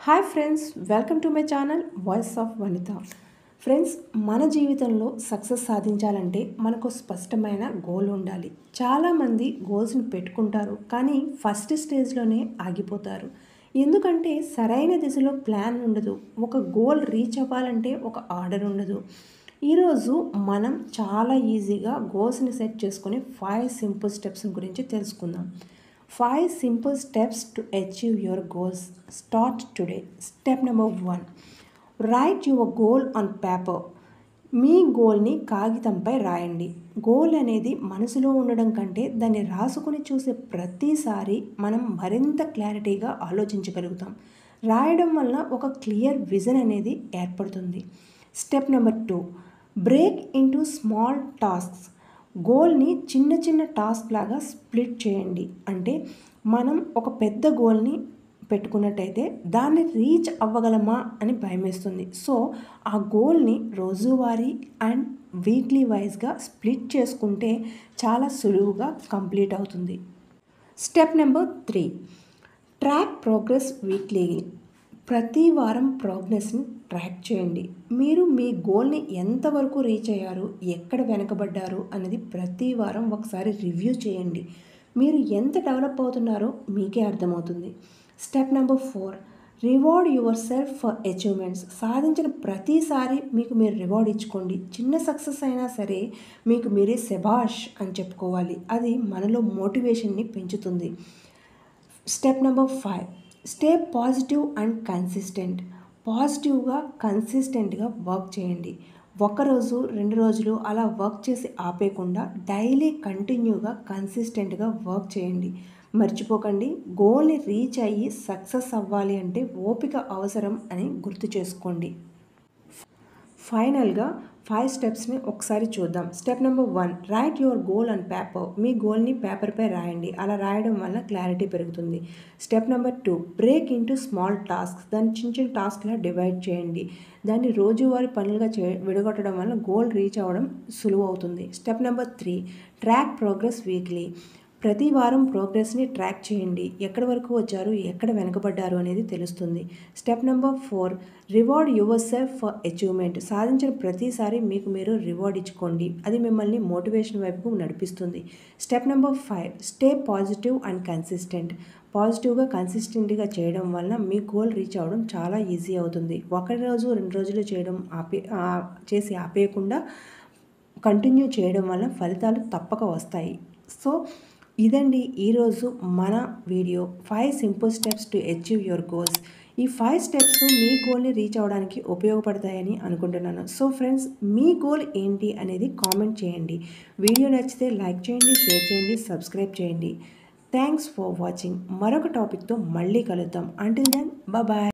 Hi friends, welcome to my channel voice of Vanitha. Friends, మన జీవితంలో success సాధించాలంటే మనకు స్పష్టమైన గోల్ ఉండాలి. చాలామంది గోల్స్ని పెట్టుకుంటారు, కానీ ఫస్ట్ స్టేజ్లోనే ఆగిపోతారు. ఎందుకంటే సరైన దిశలో ప్లాన్ ఉండదు. ఒక గోల్ రీచ్ అవ్వాలంటే ఒక ఆర్డర్ ఉండదు. ఈరోజు మనం చాలా ఈజీగా గోల్స్ని సెట్ చేసుకుని 5 సింపుల్ స్టెప్స్ గురించి తెలుసుకుందాం. 5 simple steps to achieve your goals. Start today. Step number 1. Write your goal on paper. మీ గోల్ని కాగితంపై రాయండి. గోల్ అనేది మనసులో ఉండడం కంటే దాన్ని రాసుకుని చూసే ప్రతిసారి మనం మరింత క్లారిటీగా ఆలోచించగలుగుతాం. రాయడం వల్ల ఒక క్లియర్ విజన్ అనేది ఏర్పడుతుంది. Step number 2. Break into small tasks. గోల్ని చిన్న చిన్న టాస్క్ లాగా స్ప్లిట్ చేయండి. అంటే మనం ఒక పెద్ద గోల్ని పెట్టుకున్నట్టయితే దాన్ని రీచ్ అవ్వగలమా అని భయమేస్తుంది. సో ఆ గోల్ని రోజువారీ అండ్ వీక్లీ వైజ్గా స్ప్లిట్ చేసుకుంటే చాలా సులువుగా కంప్లీట్ అవుతుంది. Step number 3. Track progress weekly. ప్రతి వారం ప్రోగ్రెస్ని ట్రాక్ చేయండి. మీరు మీ గోల్ని ఎంతవరకు రీచ్ అయ్యారు, ఎక్కడ వెనకబడ్డారు అనేది ప్రతి వారం ఒకసారి రివ్యూ చేయండి. మీరు ఎంత డెవలప్ అవుతున్నారో మీకే అర్థమవుతుంది. Step number 4. Reward your self for achievements. సాధించిన ప్రతిసారి మీకు మీరు రివార్డ్ ఇచ్చుకోండి. చిన్న సక్సెస్ అయినా సరే మీకు మీరే శభాష్ అని చెప్పుకోవాలి. అది మనలో మోటివేషన్ని పెంచుతుంది. Step number 5. Stay positive and consistent. పాజిటివ్గా కన్సిస్టెంట్గా వర్క్ చేయండి. ఒకరోజు 2 రోజులు అలా వర్క్ చేసి ఆపేయకుండా డైలీ కంటిన్యూగా కన్సిస్టెంట్గా వర్క్ చేయండి. మర్చిపోకండి, గోల్ని రీచ్ అయ్యి సక్సెస్ అవ్వాలి అంటే ఓపిక అవసరం అని గుర్తు చేసుకోండి. ఫైనల్గా 5 స్టెప్స్ని ఒకసారి చూద్దాం. Step number 1. Write your goal on paper. మీ గోల్ని పేపర్పై రాయండి. అలా రాయడం వల్ల క్లారిటీ పెరుగుతుంది. Step number 2. Break into small tasks. దాన్ని చిన్న చిన్న టాస్క్లా డివైడ్ చేయండి. దాన్ని రోజువారీ పనులుగా విడగొట్టడం వల్ల గోల్ రీచ్ అవ్వడం సులువు అవుతుంది. Step number 3. Track progress weekly. ప్రతి వారం ప్రోగ్రెస్ని ట్రాక్ చేయండి. ఎక్కడి వరకు వచ్చారు, ఎక్కడ వెనకబడ్డారు అనేది తెలుస్తుంది. Step number 4. Reward your self for achievement. సాధించిన ప్రతిసారి మీకు మీరు రివార్డ్ ఇచ్చుకోండి. అది మిమ్మల్ని మోటివేషన్ వైపుకు నడిపిస్తుంది. Step number 5. Stay positive and consistent. పాజిటివ్గా కన్సిస్టెంట్గా చేయడం వల్ల మీ గోల్ రీచ్ అవ్వడం చాలా ఈజీ అవుతుంది. 1 రోజు 2 రోజులు చేయడం చేసి ఆపేయకుండా కంటిన్యూ చేయడం వల్ల ఫలితాలు తప్పక వస్తాయి. సో ఇదండి ఈరోజు మన video. 5 simple steps to achieve your goals. ఈ 5 స్టెప్స్ మీ గోల్ని రీచ్ అవ్వడానికి ఉపయోగపడతాయని అనుకుంటున్నాను. సో ఫ్రెండ్స్, మీ గోల్ ఏంటి అనేది కామెంట్ చేయండి. వీడియో నచ్చితే లైక్ చేయండి, షేర్ చేయండి, సబ్స్క్రైబ్ చేయండి. Thanks for watching. మరొక టాపిక్తో మళ్ళీ కలుద్దాం. Until then, bye.